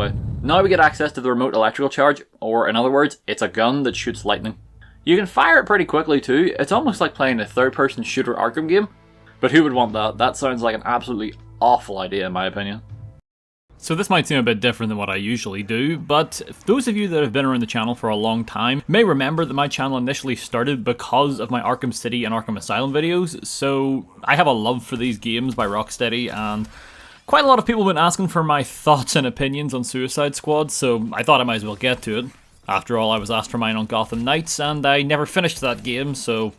way. Now we get access to the remote electrical charge, or in other words, it's a gun that shoots lightning. You can fire it pretty quickly too. It's almost like playing a third-person shooter Arkham game. But who would want that? That sounds like an absolutely awful idea in my opinion. So this might seem a bit different than what I usually do, but those of you that have been around the channel for a long time may remember that my channel initially started because of my Arkham City and Arkham Asylum videos, so I have a love for these games by Rocksteady, and quite a lot of people have been asking for my thoughts and opinions on Suicide Squad, so I thought I might as well get to it. After all, I was asked for mine on Gotham Knights, and I never finished that game, so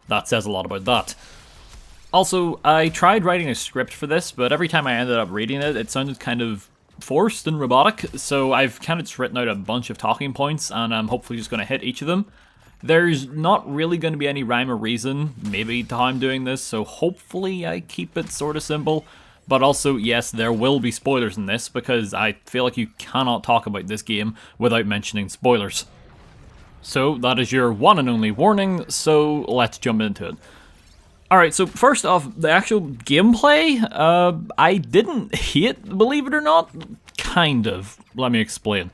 that says a lot about that. Also, I tried writing a script for this, but every time I ended up reading it, it sounded kind of forced and robotic, so I've kind of just written out a bunch of talking points, and I'm hopefully just going to hit each of them. There's not really going to be any rhyme or reason, maybe, to how I'm doing this, so hopefully I keep it sort of simple. But also, yes, there will be spoilers in this, because I feel like you cannot talk about this game without mentioning spoilers. So that is your one and only warning, so let's jump into it. Alright, so first off, the actual gameplay, I didn't hate, believe it or not. Kind of. Let me explain.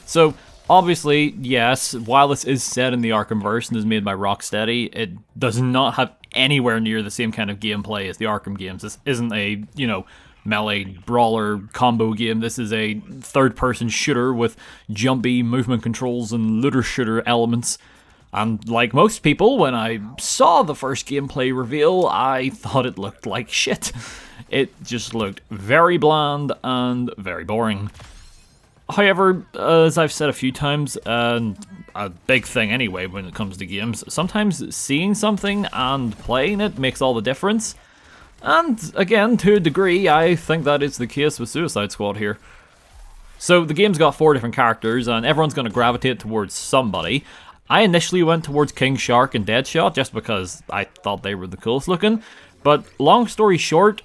So, obviously, yes, while this is set in the Arkhamverse and is made by Rocksteady, it does not have anywhere near the same kind of gameplay as the Arkham games. This isn't a, melee brawler combo game. This is a third-person shooter with jumpy movement controls and looter shooter elements. And like most people, when I saw the first gameplay reveal, I thought it looked like shit. It just looked very bland and very boring. However, as I've said a few times, and a big thing anyway when it comes to games, sometimes seeing something and playing it makes all the difference. And again, to a degree, I think that is the case with Suicide Squad here. So the game's got 4 different characters, and everyone's going to gravitate towards somebody. I initially went towards King Shark and Deadshot just because I thought they were the coolest looking, but long story short,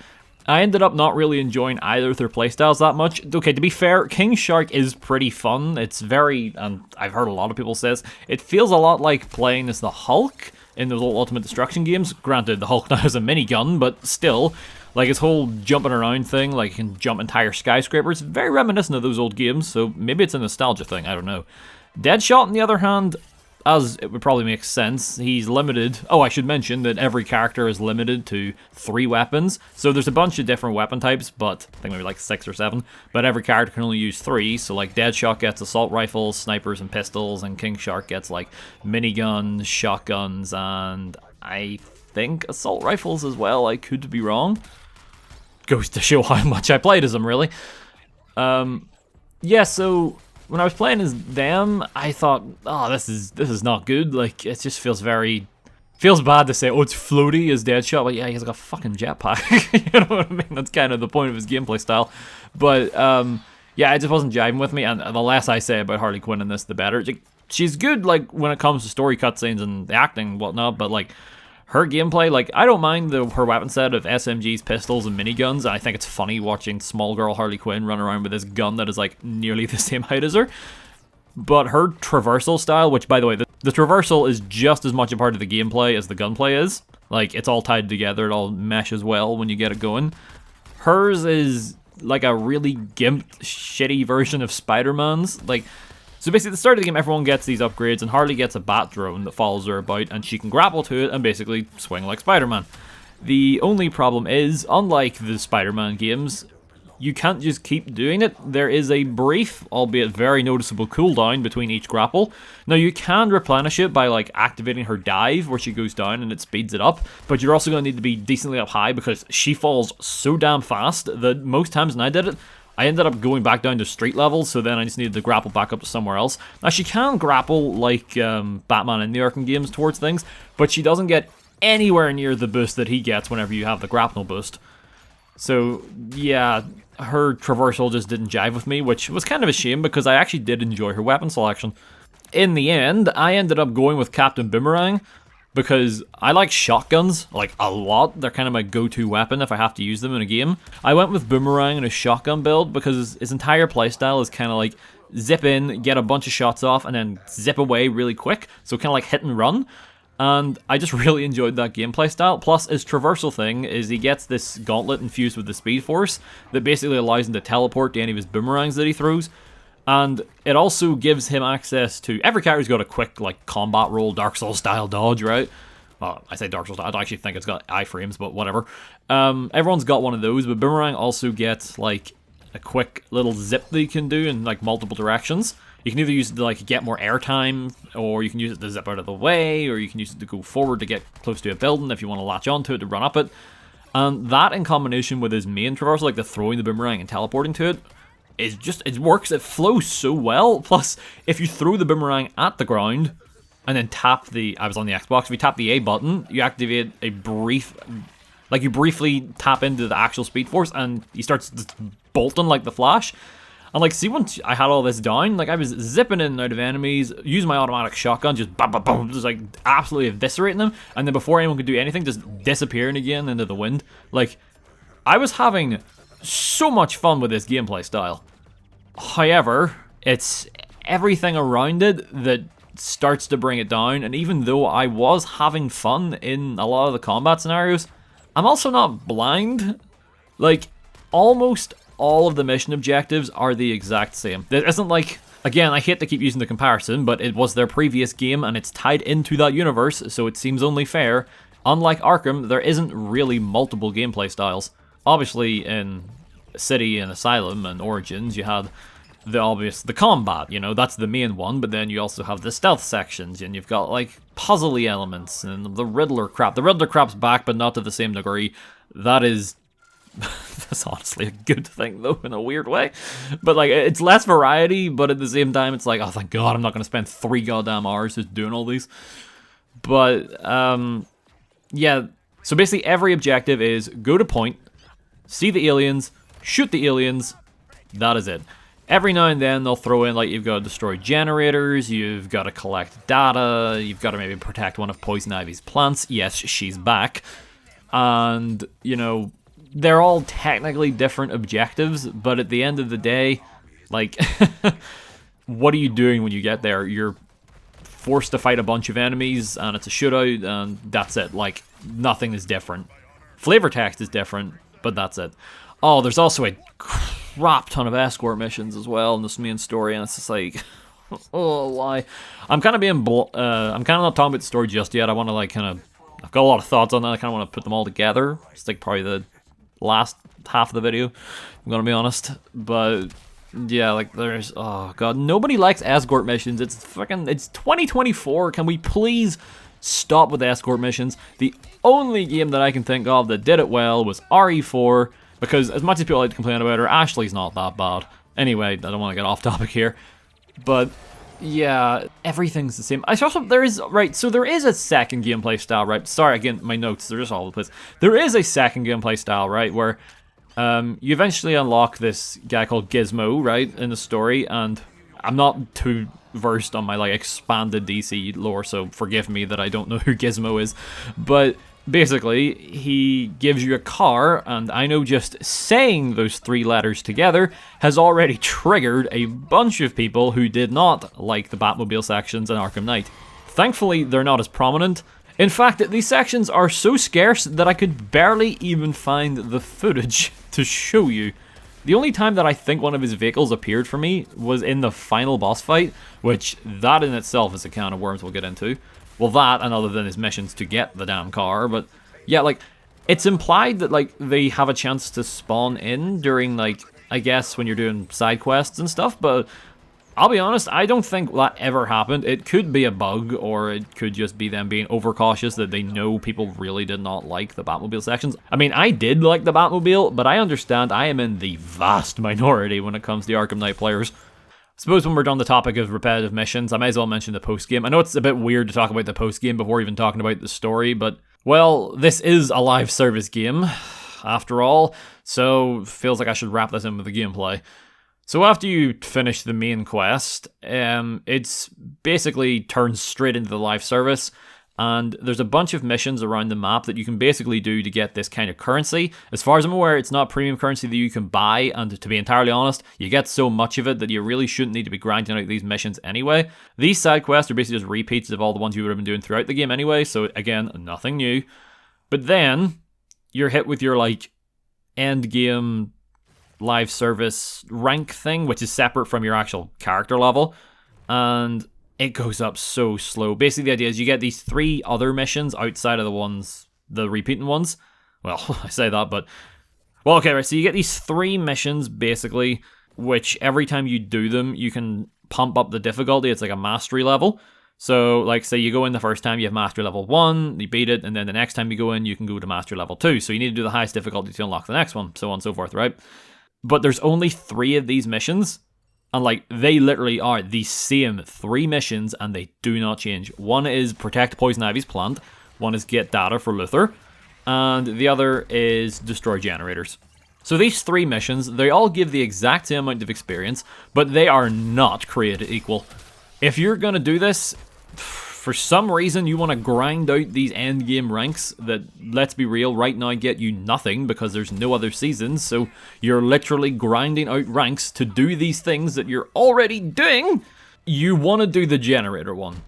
I ended up not really enjoying either of their playstyles that much. Okay, to be fair, King Shark is pretty fun. It's very, and I've heard a lot of people say this, it feels a lot like playing as the Hulk in those old Ultimate Destruction games. Granted, the Hulk now has a minigun, but still, like his whole jumping around thing, like he can jump entire skyscrapers, very reminiscent of those old games, so maybe it's a nostalgia thing, I don't know. Deadshot, on the other hand, as it would probably make sense, he's limited. Oh, I should mention that every character is limited to 3 weapons. So there's a bunch of different weapon types, but I think maybe like 6 or 7. But every character can only use 3. So like Deadshot gets assault rifles, snipers, and pistols, and King Shark gets like miniguns, shotguns, and I think assault rifles as well. I could be wrong. Goes to show how much I played as him, really. Yeah, so when I was playing as them, I thought, oh, this is not good. Like, it just feels bad to say, oh, it's floaty as Deadshot. But yeah, he's like a fucking jetpack. You know what I mean? That's kind of the point of his gameplay style. But yeah, it just wasn't jiving with me. And the less I say about Harley Quinn in this, the better. She's good, like when it comes to story cutscenes and the acting and whatnot. But like her gameplay, like I don't mind her weapon set of SMGs, pistols, and miniguns. I think it's funny watching small girl Harley Quinn run around with this gun that is like nearly the same height as her. But her traversal style, which by the way, the traversal is just as much a part of the gameplay as the gunplay is. Like it's all tied together, it all meshes well when you get it going. Hers is like a really gimped, shitty version of Spider-Man's. Like, so basically at the start of the game, everyone gets these upgrades, and Harley gets a bat drone that follows her about, and she can grapple to it and basically swing like Spider-Man. The only problem is, unlike the Spider-Man games, you can't just keep doing it. There is a brief, albeit very noticeable cooldown between each grapple. Now you can replenish it by like activating her dive where she goes down and it speeds it up, but you're also going to need to be decently up high because she falls so damn fast that most times when I did it, I ended up going back down to street level, so then I just needed to grapple back up to somewhere else. Now she can grapple like Batman in the Arkham games towards things, but she doesn't get anywhere near the boost that he gets whenever you have the grapple boost. So yeah, her traversal just didn't jive with me, which was kind of a shame because I actually did enjoy her weapon selection. In the end, I ended up going with Captain Boomerang because I like shotguns, like a lot. They're kind of my go-to weapon if I have to use them in a game. I went with Boomerang in a shotgun build because his entire playstyle is kind of like zip in, get a bunch of shots off, and then zip away really quick. So kind of like hit and run. And I just really enjoyed that gameplay style. Plus, his traversal thing is he gets this gauntlet infused with the Speed Force that basically allows him to teleport to any of his boomerangs that he throws. And it also gives him access to... Every character's got a quick, like, combat roll, Dark Souls-style dodge, right? Well, I say Dark Souls, I don't actually think it's got iframes, but whatever. Everyone's got one of those, but Boomerang also gets, like, a quick little zip that you can do in, like, multiple directions. You can either use it to, like, get more airtime, or you can use it to zip out of the way, or you can use it to go forward to get close to a building if you want to latch onto it to run up it. And that, in combination with his main traversal, like the throwing the boomerang and teleporting to it, is just, it works, it flows so well. Plus, if you throw the boomerang at the ground, and then tap the, I was on the Xbox, if you tap the A button, you activate a brief, like you briefly tap into the actual Speed Force, and he starts bolting like the Flash. And like, see, once I had all this down, like I was zipping in and out of enemies, using my automatic shotgun, just bam, bam, bam, just like absolutely eviscerating them, and then before anyone could do anything, just disappearing again into the wind. Like, I was having so much fun with this gameplay style. However, it's everything around it that starts to bring it down, and even though I was having fun in a lot of the combat scenarios, I'm also not blind. Like, almost all of the mission objectives are the exact same. It isn't like, again, I hate to keep using the comparison, but it was their previous game and it's tied into that universe, so it seems only fair. Unlike Arkham, there isn't really multiple gameplay styles. Obviously, in City and Asylum and Origins, you had the combat, you know, that's the main one, but then you also have the stealth sections, and you've got, like, puzzly elements, and the Riddler crap. The Riddler crap's back, but not to the same degree. That is... that's honestly a good thing, though, in a weird way. But, like, it's less variety, but at the same time, it's like, oh, thank God, I'm not going to spend 3 goddamn hours just doing all these. But, yeah, so basically every objective is go to point, see the aliens, shoot the aliens, that is it. Every now and then they'll throw in, like, you've got to destroy generators, you've got to collect data, you've got to maybe protect one of Poison Ivy's plants. Yes, she's back. And, you know, they're all technically different objectives, but at the end of the day, like, what are you doing when you get there? You're forced to fight a bunch of enemies, and it's a shootout, and that's it. Like, nothing is different. Flavor text is different, but that's it. Oh, there's also a crap ton of escort missions as well in this main story, and it's just like, oh, why? I'm kind of being, I'm kind of not talking about the story just yet. I want to, like, I've got a lot of thoughts on that. I kind of want to put them all together. It's like probably the last half of the video, I'm gonna be honest. But yeah, like, there's, oh god, nobody likes escort missions. It's 2024. Can we please stop with escort missions? The only game that I can think of that did it well was RE4, because as much as people like to complain about her, Ashley's not that bad. Anyway, I don't want to get off topic here, but yeah, everything's the same. There is a second gameplay style, right? Sorry, again, my notes, they're just all over the place. There is a second gameplay style, right, where you eventually unlock this guy called Gizmo, right, in the story, and I'm not too versed on my, like, expanded DC lore, so forgive me that I don't know who Gizmo is, but basically, he gives you a car, and I know just saying those 3 letters together has already triggered a bunch of people who did not like the Batmobile sections in Arkham Knight. Thankfully, they're not as prominent. In fact, these sections are so scarce that I could barely even find the footage to show you. The only time that I think one of his vehicles appeared for me was in the final boss fight, which that in itself is a can of worms we'll get into. Well, that, and other than his missions to get the damn car, but yeah, like, it's implied that, like, they have a chance to spawn in during, like, I guess when you're doing side quests and stuff, but I'll be honest, I don't think that ever happened. It could be a bug, or it could just be them being overcautious that they know people really did not like the Batmobile sections. I mean, I did like the Batmobile, but I understand I am in the vast minority when it comes to Arkham Knight players. I suppose when we're done the topic of repetitive missions, I might as well mention the post-game. I know it's a bit weird to talk about the post-game before even talking about the story, but, well, this is a live service game, after all, so feels like I should wrap this in with the gameplay. So after you finish the main quest, it's basically turns straight into the live service, and there's a bunch of missions around the map that you can basically do to get this kind of currency. As far as I'm aware, it's not premium currency that you can buy, and to be entirely honest, you get so much of it that you really shouldn't need to be grinding out these missions anyway. These side quests are basically just repeats of all the ones you would have been doing throughout the game anyway, so again, nothing new. But then, you're hit with your, like, end game live service rank thing, which is separate from your actual character level, and it goes up so slow. Basically, the idea is you get these 3 other missions outside of the repeating ones. Well, I say that, but... Well, okay, right, so you get these 3 missions, basically, which every time you do them, you can pump up the difficulty. It's like a mastery level. So, like, say you go in the first time, you have mastery level 1, you beat it, and then the next time you go in, you can go to mastery level 2. So you need to do the highest difficulty to unlock the next one, so on and so forth, right? But there's only 3 of these missions, and, like, they literally are the same 3 missions, and they do not change. One is protect Poison Ivy's plant, one is get data for Luther, and the other is destroy generators. So these 3 missions, they all give the exact same amount of experience, but they are not created equal. If you're going to do this, for some reason you want to grind out these endgame ranks that, let's be real, right now get you nothing because there's no other seasons, so you're literally grinding out ranks to do these things that you're already doing, you want to do the generator one.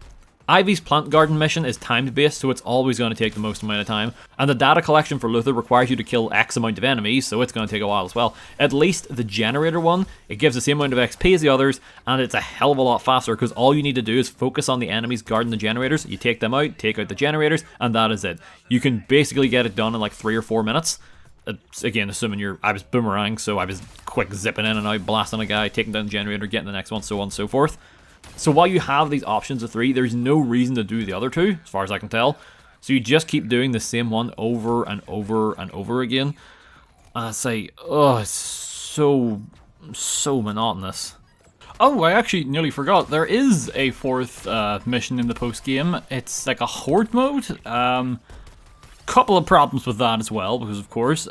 Ivy's plant garden mission is timed based, so it's always going to take the most amount of time, and the data collection for Luther requires you to kill X amount of enemies, so it's going to take a while as well. At least the generator one, it gives the same amount of XP as the others, and it's a hell of a lot faster, because all you need to do is focus on the enemies guarding the generators, you take them out, take out the generators, and that is it. You can basically get it done in like 3 or 4 minutes. Again, assuming I was boomerang, so I was quick zipping in and out, blasting a guy, taking down the generator, getting the next one, so on and so forth. So while you have these options of 3, there's no reason to do the other 2, as far as I can tell. So you just keep doing the same one over and over and over again. I say, oh, it's so monotonous. Oh, I actually nearly forgot. There is a 4th mission in the post-game. It's like a horde mode. Couple of problems with that as well, because of course,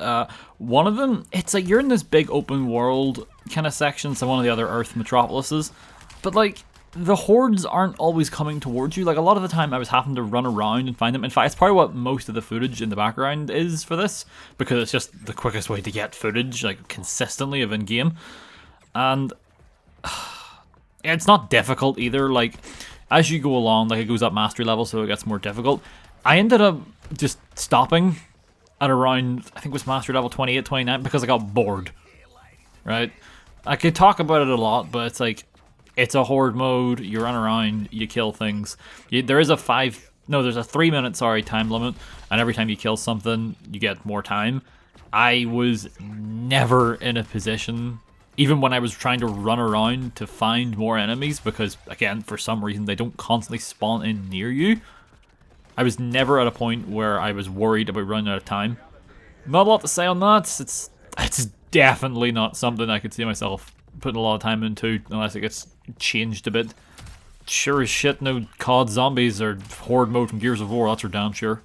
one of them, it's like you're in this big open world kind of section, so one of the other Earth metropolises, but like, the hordes aren't always coming towards you. Like, a lot of the time I was having to run around and find them. In fact, it's probably what most of the footage in the background is for this, because it's just the quickest way to get footage, like, consistently of in-game. And it's not difficult either. Like, as you go along, like, it goes up mastery level, so it gets more difficult. I ended up just stopping at around, I think it was mastery level 28, 29, because I got bored, right? I could talk about it a lot, but it's like, it's a horde mode, you run around, you kill things. There's a 3 minute, time limit, and every time you kill something, you get more time. I was never in a position, even when I was trying to run around, to find more enemies, because, again, for some reason, they don't constantly spawn in near you. I was never at a point where I was worried about running out of time. Not a lot to say on that. It's definitely not something I could see myself putting a lot of time into, unless it gets changed a bit. Sure as shit, no COD zombies or horde mode from Gears of War, that's for damn sure.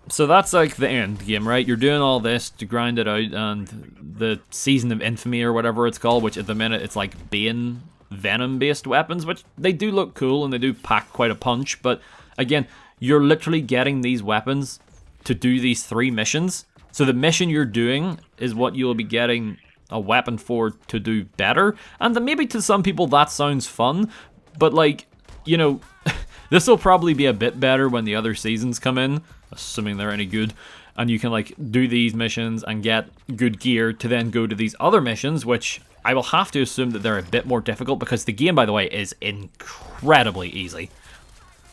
So that's like the end game, right? You're doing all this to grind it out, and the Season of Infamy or whatever it's called, which at the minute it's like Bane Venom based weapons, which they do look cool and they do pack quite a punch, but again, you're literally getting these weapons to do these 3 missions. So the mission you're doing is what you'll be getting a weapon for to do better, and then maybe to some people that sounds fun, but like, you know, this will probably be a bit better when the other seasons come in, assuming they're any good, and you can like do these missions and get good gear to then go to these other missions, which I will have to assume that they're a bit more difficult, because the game, by the way, is incredibly easy.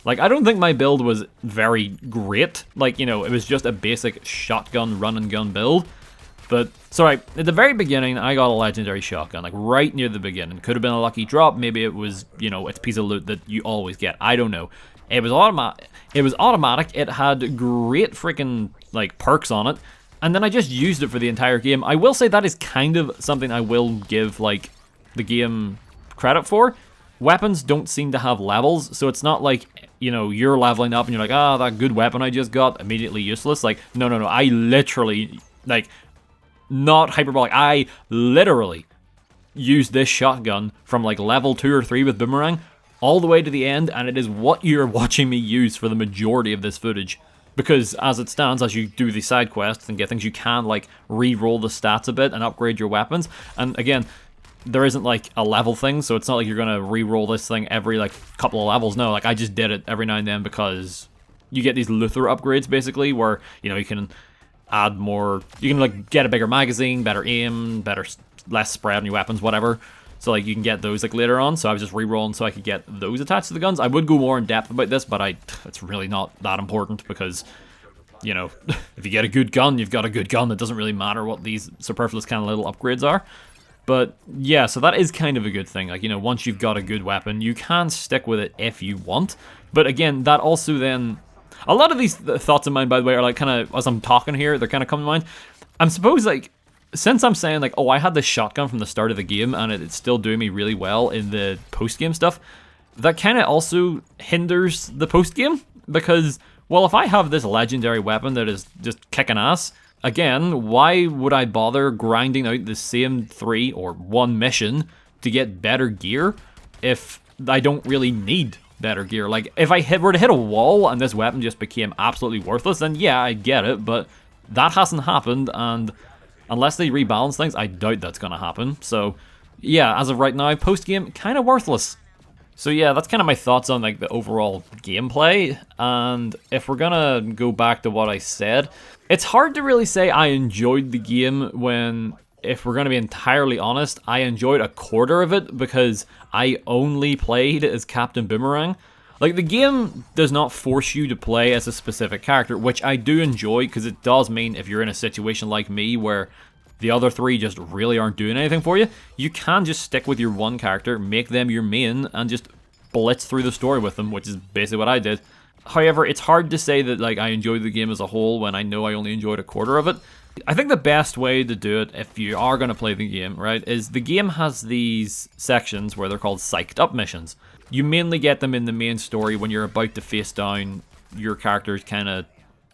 Like, I don't think my build was very great, like, you know, it was just a basic shotgun run and gun build. But, sorry, at the very beginning, I got a legendary shotgun, like, right near the beginning. Could have been a lucky drop, maybe it was, you know, it's a piece of loot that you always get, I don't know. It was automatic, it had great freaking, like, perks on it, and then I just used it for the entire game. I will say that is kind of something I will give, like, the game credit for. Weapons don't seem to have levels, so it's not like, you know, you're leveling up and you're like, ah, that good weapon I just got, immediately useless. Like, no, I literally, like, not hyperbolic, I literally used this shotgun from like level 2 or 3 with Boomerang all the way to the end, and it is what you're watching me use for the majority of this footage. Because as it stands, as you do the side quests and get things, you can like re-roll the stats a bit and upgrade your weapons. And again, there isn't like a level thing, so it's not like you're gonna re-roll this thing every like couple of levels. No, like I just did it every now and then because you get these Luther upgrades basically, where, you know, you can add more, you can like get a bigger magazine, better aim, better less spread on your weapons, whatever. So like you can get those like later on. So I was just re-rolling so I could get those attached to the guns. I would go more in depth about this, but it's really not that important because, you know, if you get a good gun, you've got a good gun. It doesn't really matter what these superfluous kind of little upgrades are. But yeah, so that is kind of a good thing. Like, you know, once you've got a good weapon, you can stick with it if you want. But again, that also then... A lot of these thoughts of mine, by the way, are like kind of, as I'm talking here, they're kind of coming to mind. I'm supposed like, since I'm saying like, oh, I had this shotgun from the start of the game and it's still doing me really well in the post-game stuff, that kind of also hinders the post-game. Because, well, if I have this legendary weapon that is just kicking ass... Again, why would I bother grinding out the same 3 or 1 mission to get better gear if I don't really need better gear? Like, if I were to hit a wall and this weapon just became absolutely worthless, then yeah, I get it, but that hasn't happened, and unless they rebalance things, I doubt that's going to happen. So, yeah, as of right now, post-game, kind of worthless. So yeah, that's kind of my thoughts on like the overall gameplay, and if we're gonna go back to what I said, it's hard to really say I enjoyed the game when, if we're gonna be entirely honest, I enjoyed a quarter of it because I only played as Captain Boomerang. Like, the game does not force you to play as a specific character, which I do enjoy because it does mean if you're in a situation like me where the other 3 just really aren't doing anything for you, you can just stick with your one character, make them your main, and just blitz through the story with them, which is basically what I did. However, it's hard to say that like I enjoyed the game as a whole when I know I only enjoyed a quarter of it. I think the best way to do it, if you are going to play the game, right, is the game has these sections where they're called psyched up missions. You mainly get them in the main story when you're about to face down your character's kind of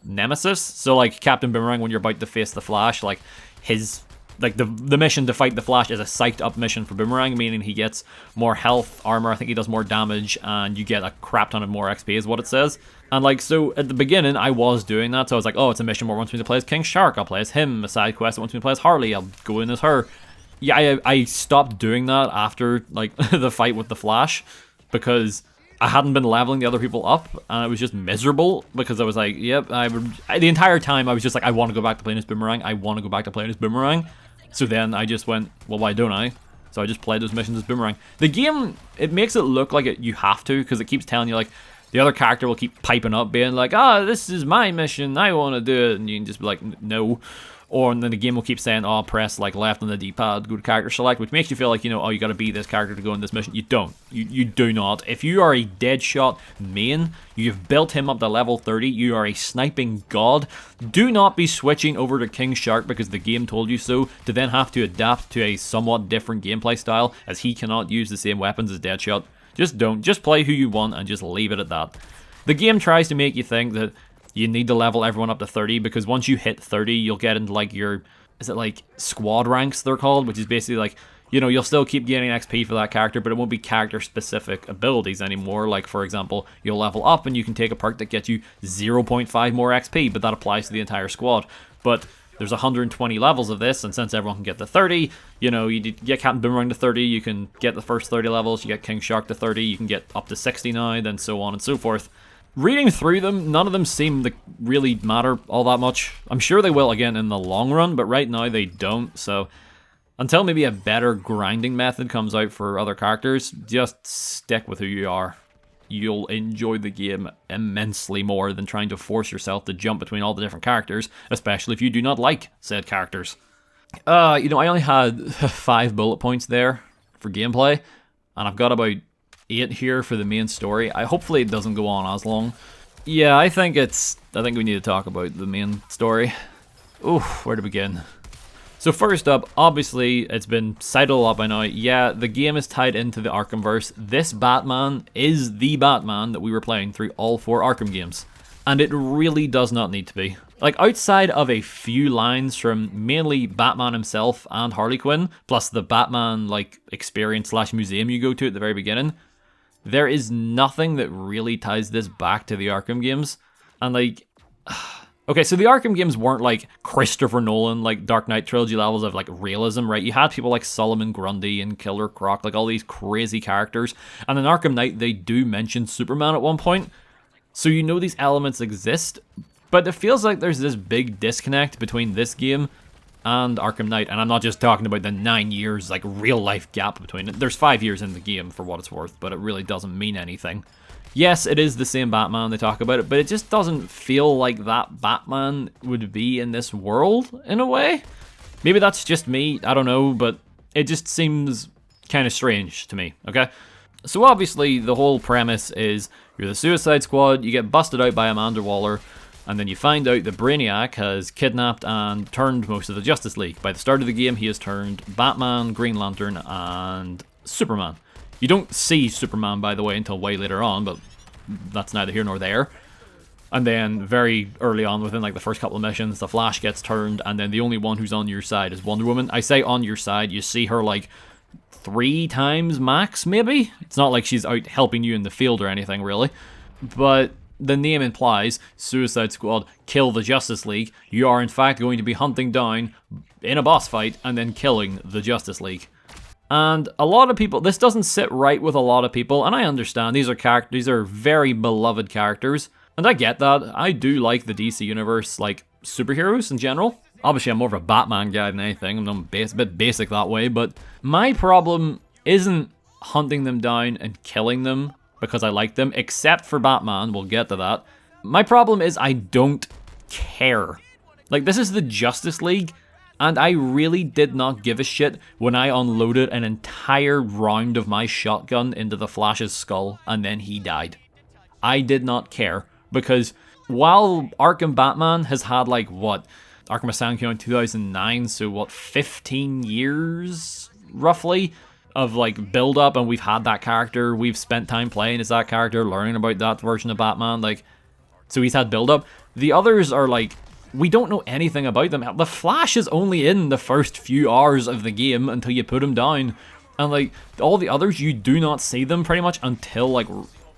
nemesis. So like Captain Boomerang, when you're about to face the Flash, like his, like the mission to fight the Flash is a psyched up mission for Boomerang, meaning he gets more health, armor, I think he does more damage, and you get a crap ton of more XP is what it says. And like, so at the beginning I was doing that, so I was like, oh, it's a mission where it wants me to play as King Shark, I'll play as him. A side quest that wants me to play as Harley, I'll go in as her. Yeah, I stopped doing that after like the fight with the Flash because I hadn't been leveling the other people up, and it was just miserable because I was like, yep, the entire time I was just like, I want to go back to playing as Boomerang, I want to go back to playing as Boomerang. So then I just went, well, why don't I? So I just played those missions as Boomerang. The game, it makes it look like you have to, because it keeps telling you, like, the other character will keep piping up, being like, this is my mission, I want to do it, and you can just be like, no. Or and then the game will keep saying, oh, press like left on the D-pad, go to character select, which makes you feel like, you know, oh, you gotta beat this character to go in this mission. You don't. You do not. If you are a Deadshot main, you've built him up to level 30, you are a sniping god, do not be switching over to King Shark because the game told you so, to then have to adapt to a somewhat different gameplay style, as he cannot use the same weapons as Deadshot. Just don't. Just play who you want and just leave it at that. The game tries to make you think that you need to level everyone up to 30, because once you hit 30, you'll get into like your, is it like squad ranks they're called, which is basically like, you know, you'll still keep gaining XP for that character, but it won't be character specific abilities anymore. Like, for example, you'll level up and you can take a perk that gets you 0.5 more XP, but that applies to the entire squad. But there's 120 levels of this, and since everyone can get to 30, you know, you get Captain Boomerang to 30, you can get the first 30 levels, you get King Shark to 30, you can get up to 60 now, then so on and so forth. Reading through them, none of them seem to really matter all that much. I'm sure they will again in the long run, but right now they don't, so until maybe a better grinding method comes out for other characters, just stick with who you are. You'll enjoy the game immensely more than trying to force yourself to jump between all the different characters, especially if you do not like said characters. You know, I only had 5 bullet points there for gameplay, and I've got about 8 here for the main story. Hopefully it doesn't go on as long. Yeah, I think we need to talk about the main story. Oof, where to begin? So first up, obviously, it's been cited a lot by now. Yeah, the game is tied into the Arkhamverse. This Batman is the Batman that we were playing through all 4 Arkham games. And it really does not need to be. Like, outside of a few lines from mainly Batman himself and Harley Quinn, plus the Batman, like, experience / museum you go to at the very beginning, there is nothing that really ties this back to the Arkham games. And like, okay, so the Arkham games weren't like Christopher Nolan, like Dark Knight trilogy levels of like realism, right? You had people like Solomon Grundy and Killer Croc, like all these crazy characters. And in Arkham Knight, they do mention Superman at one point. So you know these elements exist, but it feels like there's this big disconnect between this game and Arkham Knight, and I'm not just talking about the 9 years, like, real-life gap between it. There's 5 years in the game, for what it's worth, but it really doesn't mean anything. Yes, it is the same Batman, they talk about it, but it just doesn't feel like that Batman would be in this world, in a way. Maybe that's just me, I don't know, but it just seems kind of strange to me, okay? So obviously, the whole premise is you're the Suicide Squad, you get busted out by Amanda Waller, and then you find out that Brainiac has kidnapped and turned most of the Justice League. By the start of the game, he has turned Batman, Green Lantern, and Superman. You don't see Superman, by the way, until way later on, but that's neither here nor there. And then very early on, within like the first couple of missions, the Flash gets turned, and then the only one who's on your side is Wonder Woman. I say on your side, you see her like 3 times max, maybe? It's not like she's out helping you in the field or anything, really. But the name implies, Suicide Squad, kill the Justice League. You are in fact going to be hunting down, in a boss fight, and then killing the Justice League. And a lot of people, this doesn't sit right with a lot of people, and I understand, these are very beloved characters. And I get that, I do like the DC Universe, like, superheroes in general. Obviously, I'm more of a Batman guy than anything. I'm a bit basic that way, but my problem isn't hunting them down and killing them because I like them, except for Batman. We'll get to that. My problem is I don't care. Like, this is the Justice League, and I really did not give a shit when I unloaded an entire round of my shotgun into the Flash's skull, and then he died. I did not care, because while Arkham Batman has had, like, what? Arkham Asylum came out in 2009, so what, 15 years, roughly, of, like, build-up, and we've had that character, we've spent time playing as that character, learning about that version of Batman, like, so he's had build-up. The others are, like, we don't know anything about them. The Flash is only in the first few hours of the game until you put him down, and, like, all the others, you do not see them pretty much until, like,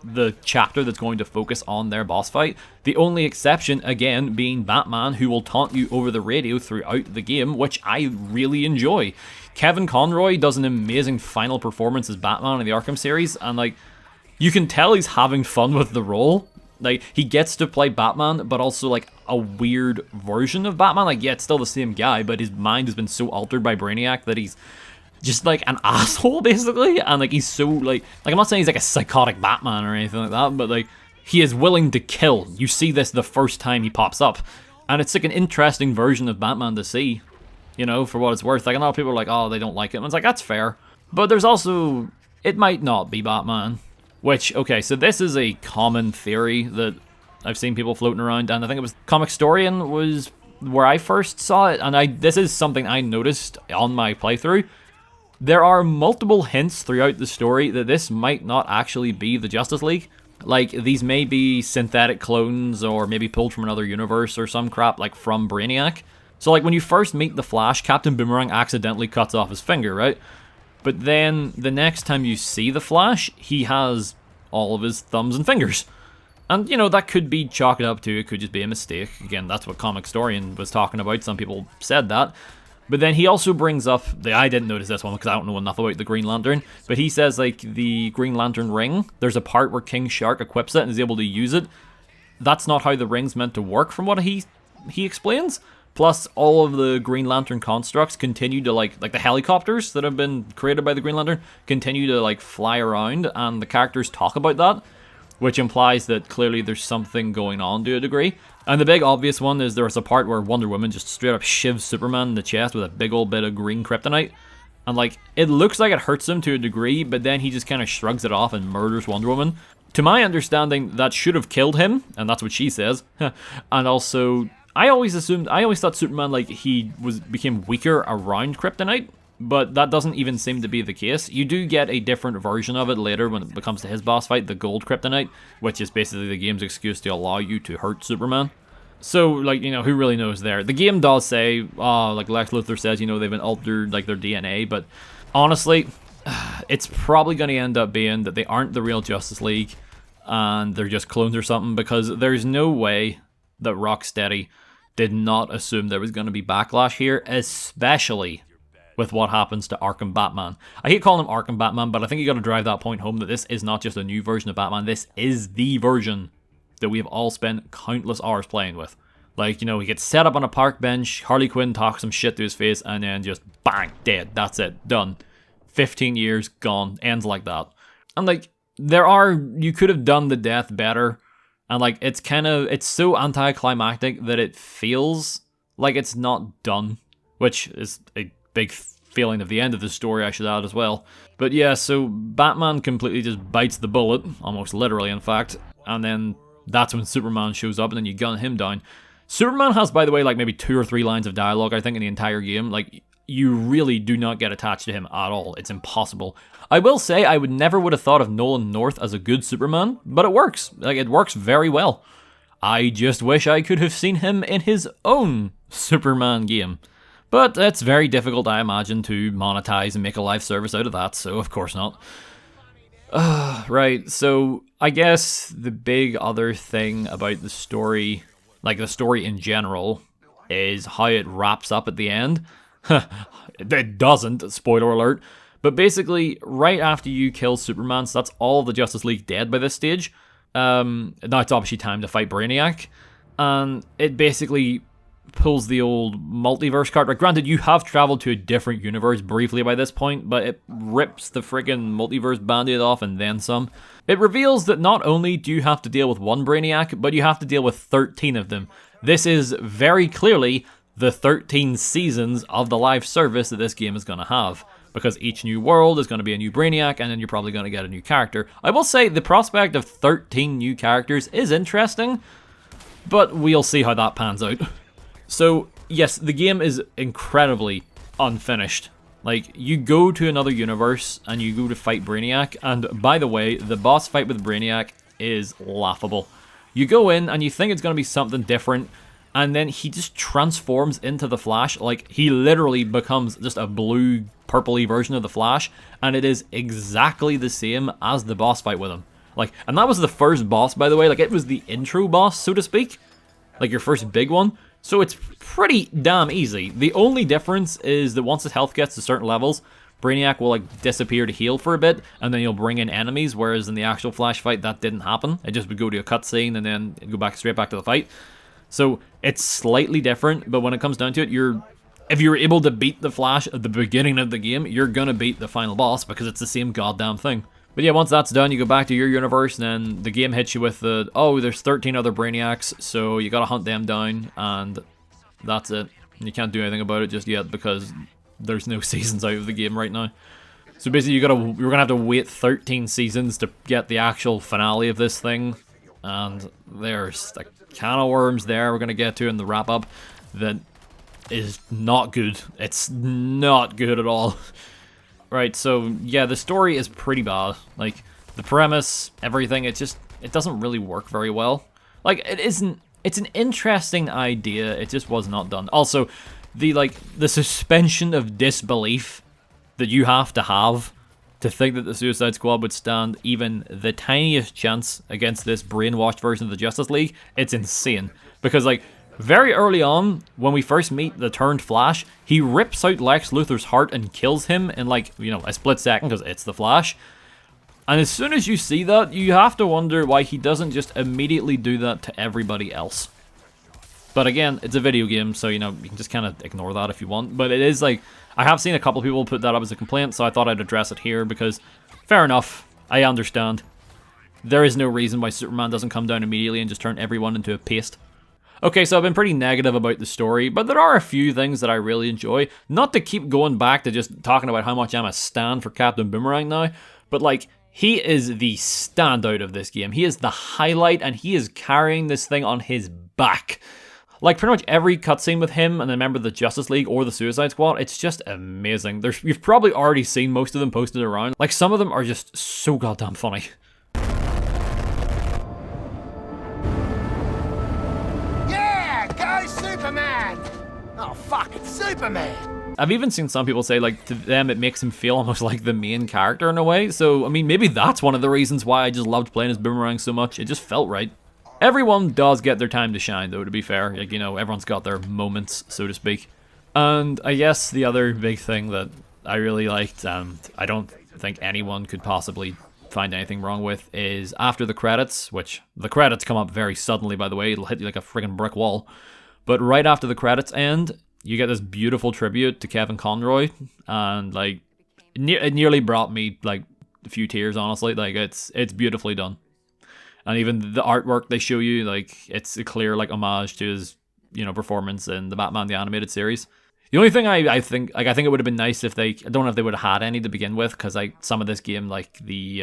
the chapter that's going to focus on their boss fight. The only exception, again, being Batman, who will taunt you over the radio throughout the game, which I really enjoy. Kevin Conroy does an amazing final performance as Batman in the Arkham series, and like, you can tell he's having fun with the role. Like, he gets to play Batman, but also like a weird version of Batman. Like, yeah, it's still the same guy, but his mind has been so altered by Brainiac that he's just like an asshole, basically, and like he's so like I'm not saying he's like a psychotic Batman or anything like that, but like he is willing to kill. You see this the first time he pops up, and it's like an interesting version of Batman to see, you know, for what it's worth. Like, a lot of people are like, oh, they don't like it, and it's like, that's fair, but there's also, it might not be Batman, which, okay, so this is a common theory that I've seen people floating around, and I think it was Comic Storian was where I first saw it, and this is something I noticed on my playthrough. There are multiple hints throughout the story that this might not actually be the Justice League. Like, these may be synthetic clones, or maybe pulled from another universe or some crap, like from Brainiac. So, like, when you first meet the Flash, Captain Boomerang accidentally cuts off his finger, right? But then, the next time you see the Flash, he has all of his thumbs and fingers. And, you know, that could be chalked up to, it could just be a mistake. Again, that's what Comic Storian was talking about. Some people said that. But then he also brings up, I didn't notice this one because I don't know enough about the Green Lantern, but he says, like, the Green Lantern ring, there's a part where King Shark equips it and is able to use it. That's not how the ring's meant to work, from what he explains. Plus, all of the Green Lantern constructs continue to, like the helicopters that have been created by the Green Lantern, continue to, like, fly around, and the characters talk about that, which implies that clearly there's something going on to a degree. And the big obvious one is there's a part where Wonder Woman just straight up shivs Superman in the chest with a big old bit of green kryptonite. And like, it looks like it hurts him to a degree, but then he just kind of shrugs it off and murders Wonder Woman. To my understanding, that should have killed him, and that's what she says. And also, I always thought Superman, like, he became weaker around kryptonite, but that doesn't even seem to be the case. You do get a different version of it later when it comes to his boss fight, the gold kryptonite, which is basically the game's excuse to allow you to hurt Superman. So, like, you know, who really knows there? The game does say, like Lex Luthor says, you know, they've been altered, like, their DNA, but honestly, it's probably going to end up being that they aren't the real Justice League, and they're just clones or something, because there's no way that Rocksteady did not assume there was going to be backlash here, especially with what happens to Arkham Batman. I hate calling him Arkham Batman, but I think you got to drive that point home that this is not just a new version of Batman, this is the version that we have all spent countless hours playing with. Like, you know, he gets set up on a park bench, Harley Quinn talks some shit to his face, and then just bang, dead. That's it, done. 15 years, gone, ends like that. And like, you could have done the death better, and like, it's so anticlimactic that it feels like it's not done, which is a big feeling of the end of the story, I should add as well. But yeah, so Batman completely just bites the bullet, almost literally in fact, and then that's when Superman shows up and then you gun him down. Superman has, by the way, like maybe 2 or 3 lines of dialogue, I think, in the entire game. Like, you really do not get attached to him at all. It's impossible. I will say, I never would have thought of Nolan North as a good Superman, but it works. Like, it works very well. I just wish I could have seen him in his own Superman game. But it's very difficult, I imagine, to monetize and make a live service out of that, so of course not. Right, so I guess the big other thing about the story, like the story in general, is how it wraps up at the end. It doesn't, spoiler alert. But basically, right after you kill Superman, so that's all the Justice League dead by this stage. Now it's obviously time to fight Brainiac. And it basically pulls the old multiverse card. Right, granted, you have traveled to a different universe briefly by this point, but it rips the friggin' multiverse band-aid off and then some. It reveals that not only do you have to deal with one Brainiac, but you have to deal with 13 of them. This is very clearly the 13 seasons of the live service that this game is going to have, because each new world is going to be a new Brainiac, and then you're probably going to get a new character. I will say the prospect of 13 new characters is interesting, but we'll see how that pans out. So, yes, the game is incredibly unfinished. Like, you go to another universe, and you go to fight Brainiac, and by the way, the boss fight with Brainiac is laughable. You go in, and you think it's going to be something different, and then he just transforms into the Flash. Like, he literally becomes just a blue, purpley version of the Flash, and it is exactly the same as the boss fight with him. Like, and that was the first boss, by the way. Like, it was the intro boss, so to speak. Like, your first big one. So it's pretty damn easy. The only difference is that once his health gets to certain levels, Brainiac will like disappear to heal for a bit, and then you'll bring in enemies, whereas in the actual Flash fight, that didn't happen. It just would go to a cutscene and then it'd go straight back to the fight. So it's slightly different, but when it comes down to it, if you're able to beat the Flash at the beginning of the game, you're gonna beat the final boss because it's the same goddamn thing. But yeah, once that's done, you go back to your universe, and then the game hits you with there's 13 other Brainiacs, so you gotta hunt them down, and that's it. And you can't do anything about it just yet because there's no seasons out of the game right now. So basically, you're gonna have to wait 13 seasons to get the actual finale of this thing, and there's a can of worms there we're gonna get to in the wrap up that is not good. It's not good at all. Right, so yeah, the story is pretty bad. Like, the premise, everything, it doesn't really work very well. Like, it's an interesting idea, it just was not done. Also, the suspension of disbelief that you have to think that the Suicide Squad would stand even the tiniest chance against this brainwashed version of the Justice League, it's insane. Because, like, very early on, when we first meet the turned Flash, he rips out Lex Luthor's heart and kills him in, like, you know, a split second because it's the Flash. And as soon as you see that, you have to wonder why he doesn't just immediately do that to everybody else. But again, it's a video game, so, you know, you can just kind of ignore that if you want. But it is, like, I have seen a couple people put that up as a complaint, so I thought I'd address it here because, fair enough, I understand. There is no reason why Superman doesn't come down immediately and just turn everyone into a paste. Okay, so I've been pretty negative about the story, but there are a few things that I really enjoy. Not to keep going back to just talking about how much I'm a stan for Captain Boomerang now, but like, he is the standout of this game. He is the highlight, and he is carrying this thing on his back. Like, pretty much every cutscene with him and a member of the Justice League or the Suicide Squad, it's just amazing. You've probably already seen most of them posted around. Like, some of them are just so goddamn funny. Superman! Oh fuck, it's Superman! I've even seen some people say, like, to them it makes him feel almost like the main character in a way, so, I mean, maybe that's one of the reasons why I just loved playing as Boomerang so much. It just felt right. Everyone does get their time to shine, though, to be fair. Like, you know, everyone's got their moments, so to speak. And I guess the other big thing that I really liked, and I don't think anyone could possibly find anything wrong with, is after the credits, which the credits come up very suddenly, by the way, it'll hit you like a friggin' brick wall. But right after the credits end, you get this beautiful tribute to Kevin Conroy, and like it nearly brought me like a few tears, honestly. Like it's beautifully done. And even the artwork they show you, like it's a clear like homage to his, performance in the Batman the Animated Series. The only thing I think it would have been nice if I don't know if they would have had any to begin with, because some of this game, like the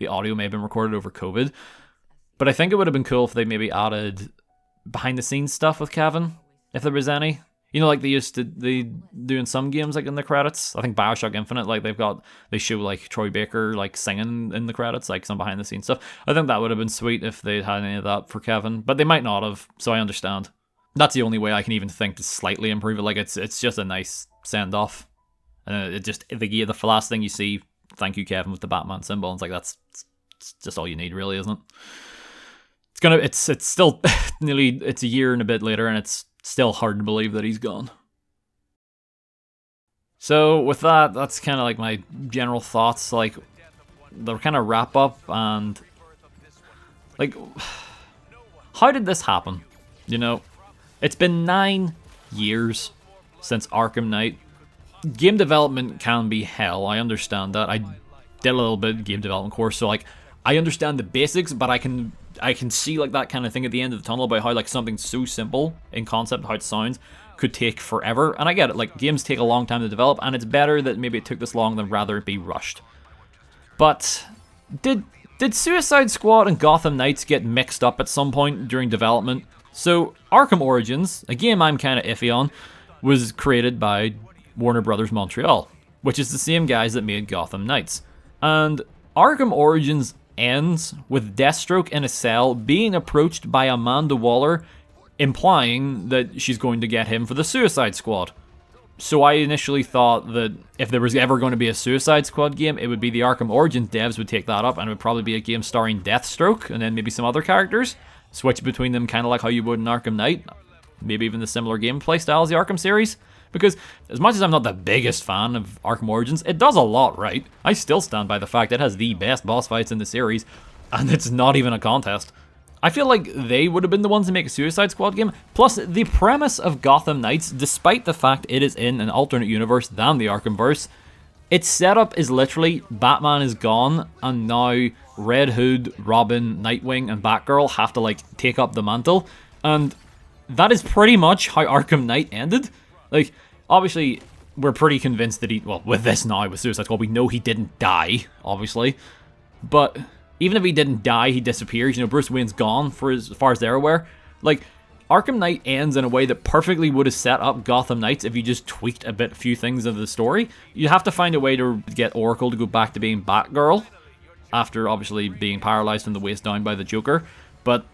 audio may have been recorded over COVID, but I think it would have been cool if they maybe added behind the scenes stuff with Kevin, if there was any. Like they do in some games, like in the credits. I think BioShock Infinite, like they show like Troy Baker like singing in the credits, like some behind the scenes stuff. I think that would have been sweet if they had any of that for Kevin, but they might not have, so I understand. That's the only way I can even think to slightly improve it. Like it's just a nice send off, and it just the last thing you see, thank you Kevin with the Batman symbol. It's like it's just all you need, really, isn't it? It's still it's a year and a bit later, and it's still hard to believe that he's gone. So with that, that's kind of like my general thoughts. Like they're kind of wrap up, and like how did this happen? It's been 9 years since Arkham Knight. Game development can be hell, I understand that. I did a little bit of game development course, so like I understand the basics, but I can see like that kind of thing at the end of the tunnel about how like something so simple in concept, how it sounds, could take forever. And I get it, like games take a long time to develop, and it's better that maybe it took this long than rather it be rushed. But did Suicide Squad and Gotham Knights get mixed up at some point during development? So Arkham Origins, a game I'm kind of iffy on, was created by Warner Brothers Montreal, which is the same guys that made Gotham Knights. And Arkham Origins ends with Deathstroke in a cell being approached by Amanda Waller, implying that she's going to get him for the Suicide Squad. So I initially thought that if there was ever going to be a Suicide Squad game, it would be the Arkham Origins devs would take that up, and it would probably be a game starring Deathstroke, and then maybe some other characters. Switch between them kind of like how you would in Arkham Knight. Maybe even the similar gameplay style as the Arkham series. Because as much as I'm not the biggest fan of Arkham Origins, it does a lot right. I still stand by the fact it has the best boss fights in the series, and it's not even a contest. I feel like they would have been the ones to make a Suicide Squad game. Plus, the premise of Gotham Knights, despite the fact it is in an alternate universe than the Arkhamverse, its setup is literally Batman is gone, and now Red Hood, Robin, Nightwing, and Batgirl have to like take up the mantle, and that is pretty much how Arkham Knight ended. Like, obviously, we're pretty convinced that with this now, with Suicide Squad, we know he didn't die, obviously, but even if he didn't die, he disappears. Bruce Wayne's gone for as far as they're aware. Like, Arkham Knight ends in a way that perfectly would have set up Gotham Knights if you just tweaked a few things of the story. You have to find a way to get Oracle to go back to being Batgirl, after obviously being paralyzed from the waist down by the Joker. But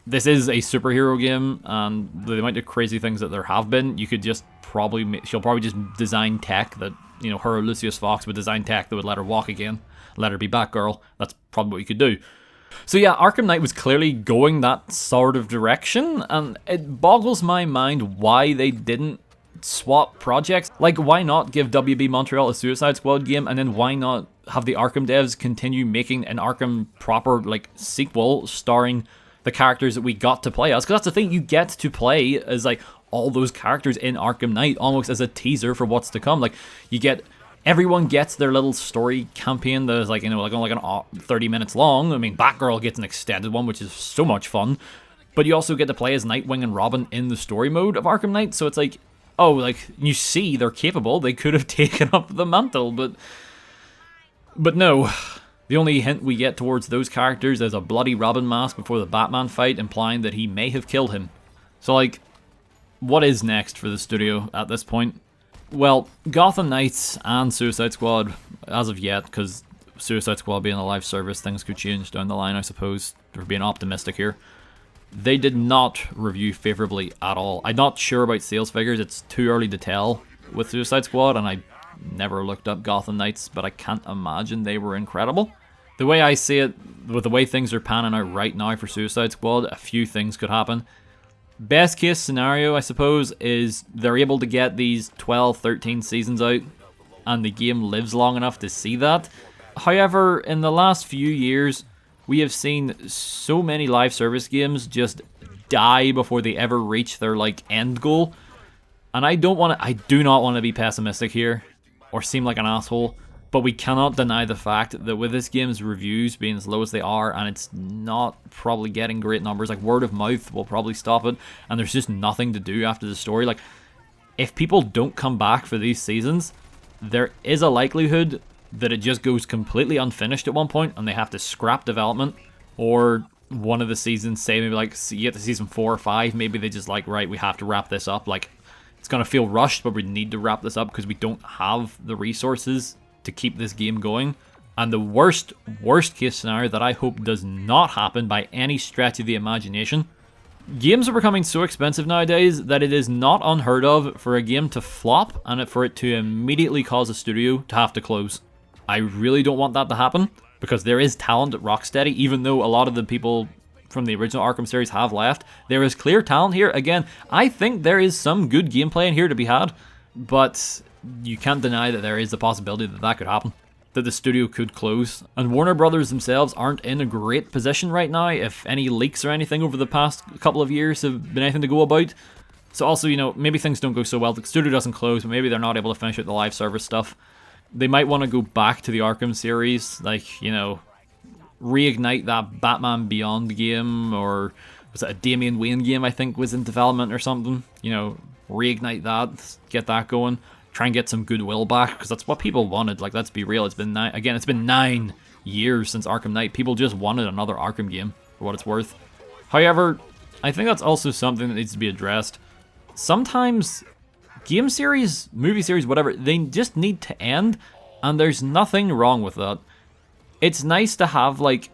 this is a superhero game, and the amount of crazy things that there have been, you could just she'll probably just design tech that, her or Lucius Fox would design tech that would let her walk again, let her be Batgirl. That's probably what you could do. So yeah, Arkham Knight was clearly going that sort of direction, and it boggles my mind why they didn't swap projects. Like, why not give WB Montreal a Suicide Squad game, and then why not have the Arkham devs continue making an Arkham proper, like, sequel starring the characters that we got to play as? Because that's the thing, you get to play as, like, all those characters in Arkham Knight, almost as a teaser for what's to come. Like, everyone gets their little story campaign that is like, only 30 minutes long. I mean, Batgirl gets an extended one, which is so much fun. But you also get to play as Nightwing and Robin in the story mode of Arkham Knight. So it's like, you see they're capable. They could have taken up the mantle, but no. The only hint we get towards those characters is a bloody Robin mask before the Batman fight, implying that he may have killed him. So, like, what is next for the studio at this point? Well, Gotham Knights and Suicide Squad, as of yet, because Suicide Squad being a live service, things could change down the line, I suppose. We're being optimistic here. They did not review favorably at all. I'm not sure about sales figures. It's too early to tell with Suicide Squad, and I never looked up Gotham Knights, but I can't imagine they were incredible. The way I see it, with the way things are panning out right now for Suicide Squad, a few things could happen. Best case scenario, I suppose, is they're able to get these 12, 13 seasons out, and the game lives long enough to see that. However, in the last few years, we have seen so many live service games just die before they ever reach their like end goal. And I do not want to be pessimistic here or seem like an asshole, but we cannot deny the fact that with this game's reviews being as low as they are, and it's not probably getting great numbers, like word of mouth will probably stop it, and there's just nothing to do after the story. Like, if people don't come back for these seasons, there is a likelihood that it just goes completely unfinished at one point and they have to scrap development, or one of the seasons, say maybe like you get to season 4 or 5, maybe they just like, right, we have to wrap this up. Like, it's going to feel rushed, but we need to wrap this up because we don't have the resources to keep this game going. And the worst case scenario that I hope does not happen by any stretch of the imagination, games are becoming so expensive nowadays that it is not unheard of for a game to flop and for it to immediately cause a studio to have to close. I really don't want that to happen because there is talent at Rocksteady, even though a lot of the people from the original Arkham series have left. There is clear talent here. Again, I think there is some good gameplay in here to be had, but you can't deny that there is the possibility that that could happen, that the studio could close. And Warner Brothers themselves aren't in a great position right now if any leaks or anything over the past couple of years have been anything to go about. So also, you know, maybe things don't go so well. The studio doesn't close, but maybe they're not able to finish out the live service stuff. They might want to go back to the Arkham series, like, you know, reignite that Batman Beyond game, or was it a Damian Wayne game I think was in development or something. You know, reignite that, get that going, try and get some goodwill back, because that's what people wanted. Like, let's be real, it's been 9 years since Arkham Knight. People just wanted another Arkham game, for what it's worth. However, I think that's also something that needs to be addressed. Sometimes game series, movie series, whatever, they just need to end, and there's nothing wrong with that. It's nice to have, like,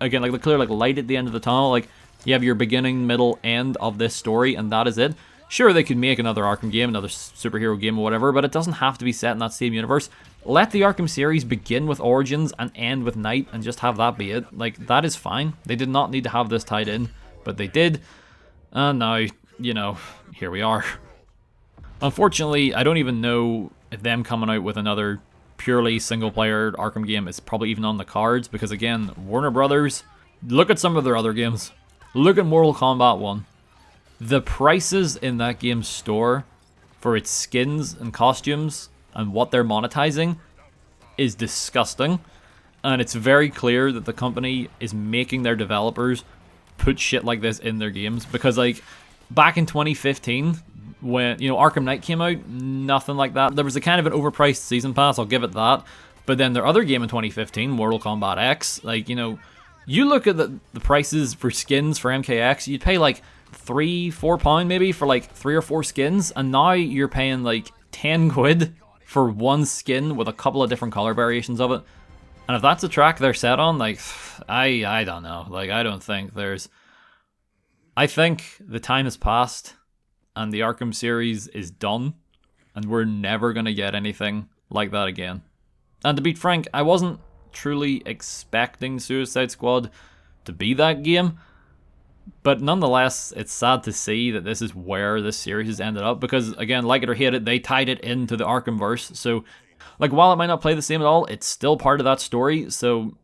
again, like the clear like light at the end of the tunnel. Like, you have your beginning, middle, end of this story, and that is it. Sure, they could make another Arkham game, another superhero game or whatever, but it doesn't have to be set in that same universe. Let the Arkham series begin with Origins and end with Knight, and just have that be it. Like, that is fine. They did not need to have this tied in, but they did. And now, you know, here we are. Unfortunately, I don't even know if them coming out with another purely single-player Arkham game is probably even on the cards, because again, Warner Brothers, look at some of their other games. Look at Mortal Kombat 1. The prices in that game's store for its skins and costumes and what they're monetizing is disgusting, and it's very clear that the company is making their developers put shit like this in their games, because like back in 2015 when, you know, Arkham Knight came out, nothing like that. There was a kind of an overpriced season pass, I'll give it that. But then their other game in 2015, Mortal Kombat X, like, you know, you look at the prices for skins for MKX, you'd pay like £3-4 maybe for like 3 or 4 skins, and now you're paying like 10 quid for one skin with a couple of different color variations of it. And if that's a track they're set on, like, I don't know. Like, I don't think there's... I think the time has passed, and the Arkham series is done, and we're never going to get anything like that again. And to be frank, I wasn't truly expecting Suicide Squad to be that game, but nonetheless, it's sad to see that this is where this series has ended up, because again, like it or hate it, they tied it into the Arkhamverse, so like, while it might not play the same at all, it's still part of that story, so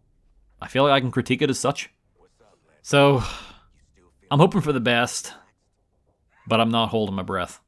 I feel like I can critique it as such. So, I'm hoping for the best, but I'm not holding my breath.